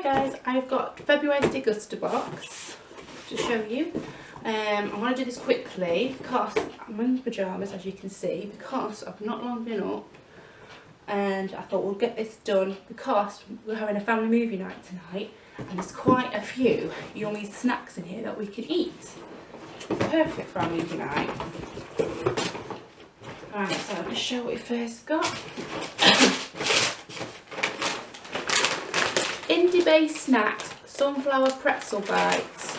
guys, I've got February's Degustabox to show you. I want to do this quickly because I'm in pyjamas, as you can see, because I've not long been up, and I thought we'll get this done because we're having a family movie night tonight and there's quite a few yummy snacks in here that we can eat, which would be perfect for our movie night. Alright, so I'll just show what we first got. Indie-based snacks, sunflower pretzel bites.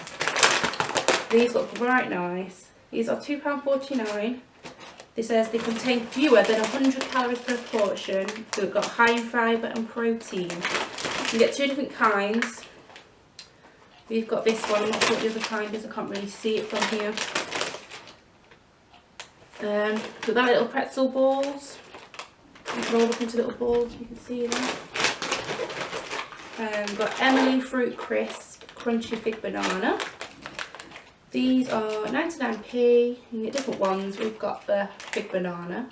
These look right nice. These are £2.49. It says they contain fewer than 100 calories per portion. So we've got high in fibre and protein. You get two different kinds. We've got this one, I'm not sure what the other kind is, I can't really see it from here. So that little pretzel balls. You can roll up into little balls, you can see that. We've got Emily Fruit Crisp, Crunchy Fig Banana. These are 99p, you can get different ones. We've got the Fig Banana.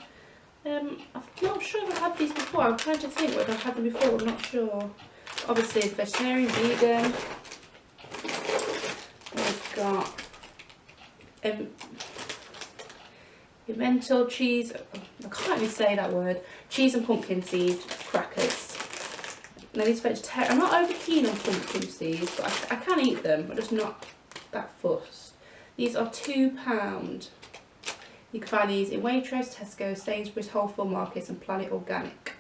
I'm not sure if I've had these before, I'm trying to think whether I've had them before, I'm not sure. Obviously vegetarian, vegan. We've got emmental cheese, I can't even say that word, cheese and pumpkin seed crackers. Now these vegetarian, I'm not over keen on pumpkin seeds, but I can eat them, I'm just not that fussed. These are £2. You can find these in Waitrose, Tesco, Sainsbury's, Whole Foods Markets and Planet Organic.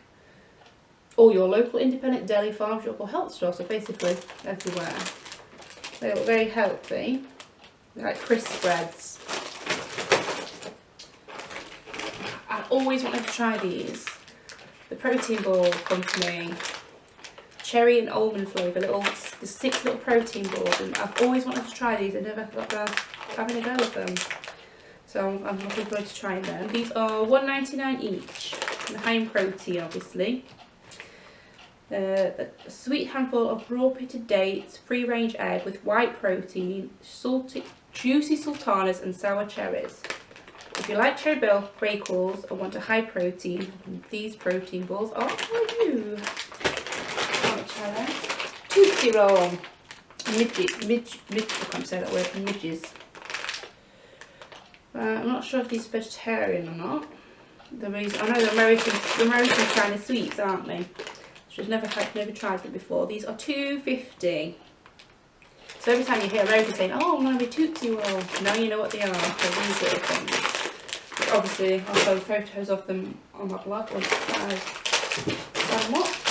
Or your local independent deli, farm shop or health store, so basically everywhere. They look very healthy. They're like crisp breads. I always wanted to try these. The protein ball company. Cherry and almond flavour, the 6 little protein balls, and I've always wanted to try these. I never got around having a go with them, so I'm looking forward to trying them. These are £1.99 each, and high in protein, obviously. A sweet handful of raw pitted dates, free-range egg with white protein, salty, juicy sultanas, and sour cherries. If you like cherry bagels or want a high protein, these protein balls are for you. Tootsie roll. I can't say that word, midges. I'm not sure if these are vegetarian or not. I know the American kind of sweets, aren't they? Just never tried them before. These are £2.50. So every time you hear Rosie saying, "Oh, I'm going to be Tootsie roll," now you know what they are. So these little things. But obviously, I'll show photos of them on my blog once I've what.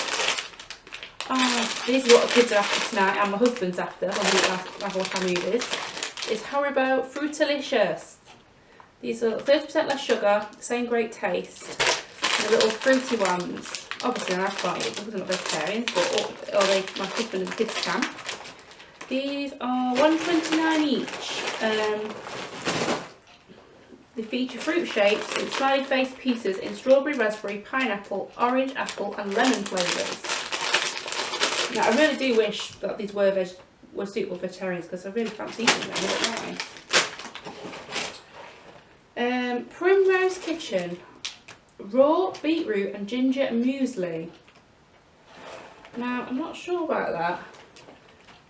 These are what the kids are after tonight, and my husband's after when we have our family movies. Is Haribo Fruitalicious. These are 30% less sugar, same great taste. The little fruity ones. Obviously, I can't eat them because I'm not vegetarian, but my husband and the kids can. These are £1.29 each. They feature fruit shapes in smiley face pieces in strawberry, raspberry, pineapple, orange, apple, and lemon flavours. Now, I really do wish that these were suitable for vegetarians because I really fancy eating them. They look nice. Primrose Kitchen, raw beetroot and ginger muesli. Now, I'm not sure about that.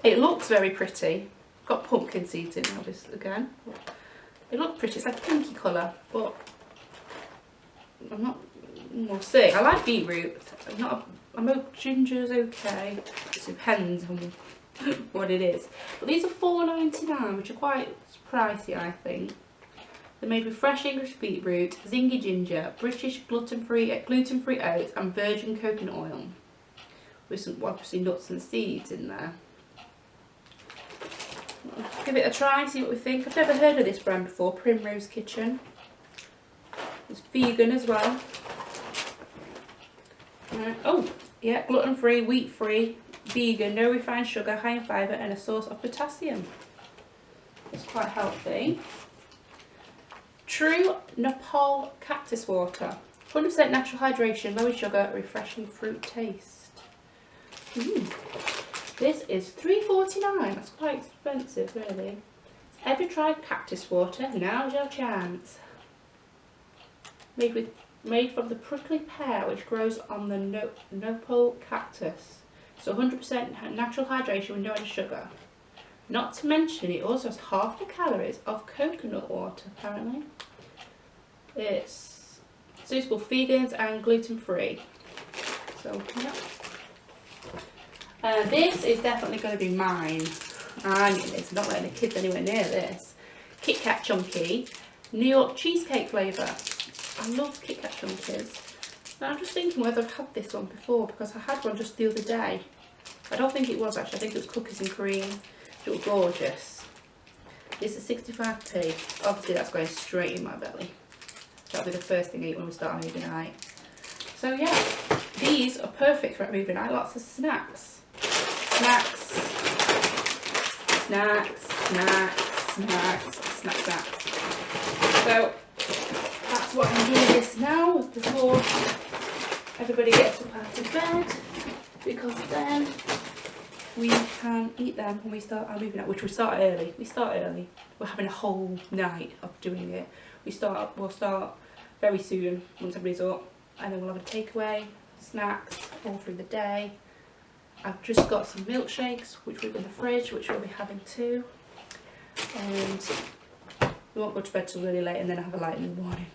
It looks very pretty. Got pumpkin seeds in, obviously, again. It looks pretty. It's like a pinky colour, but we'll see. I like beetroot. Ginger's okay. It depends on what it is. But these are £4.99, which are quite pricey, I think. They're made with fresh English beetroot, zingy ginger, British gluten-free oats, and virgin coconut oil, with some obviously nuts and seeds in there. Give it a try, see what we think. I've never heard of this brand before, Primrose Kitchen. It's vegan as well. Oh, yeah, gluten-free, wheat-free, vegan, no refined sugar, high in fibre, and a source of potassium. It's quite healthy. True Nepal Cactus Water. 100% natural hydration, low in sugar, refreshing fruit taste. This is £3.49. That's quite expensive, really. Have you tried cactus water? Now's your chance. Made from the prickly pear which grows on the nopal cactus. So 100% natural hydration with no added sugar. Not to mention, it also has half the calories of coconut water, apparently. It's suitable for vegans and gluten-free. So, yeah. This is definitely going to be mine. I'm not letting the kids anywhere near this. Kit Kat Chunky, New York cheesecake flavour. I love Kit Kat Chunkies. Now I'm just thinking whether I've had this one before, because I had one just the other day. I don't think it was actually, I think it was cookies and cream. It was gorgeous. This is 65p. Obviously that's going straight in my belly. That'll be the first thing I eat when we start our movie night. So yeah, these are perfect for a movie night. Lots of snacks. Snacks. Snacks, snacks, snacks, snacks, snacks. So that's what I'm doing this now before everybody gets up out of bed, because then we can eat them when we start our movie night, which we start early. We start early. We're having a whole night of doing it. We'll start very soon once everybody's up, and then we'll have a takeaway, snacks all through the day. I've just got some milkshakes which we've in the fridge, which we'll be having too. And we won't go to bed till really late, and then have a light in the morning.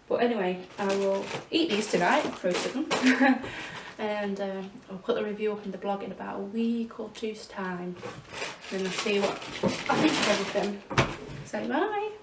But anyway, I will eat these tonight, most of them. And I'll put the review up in the blog in about a week or two's time. And I'll see what I think of everything. Say bye.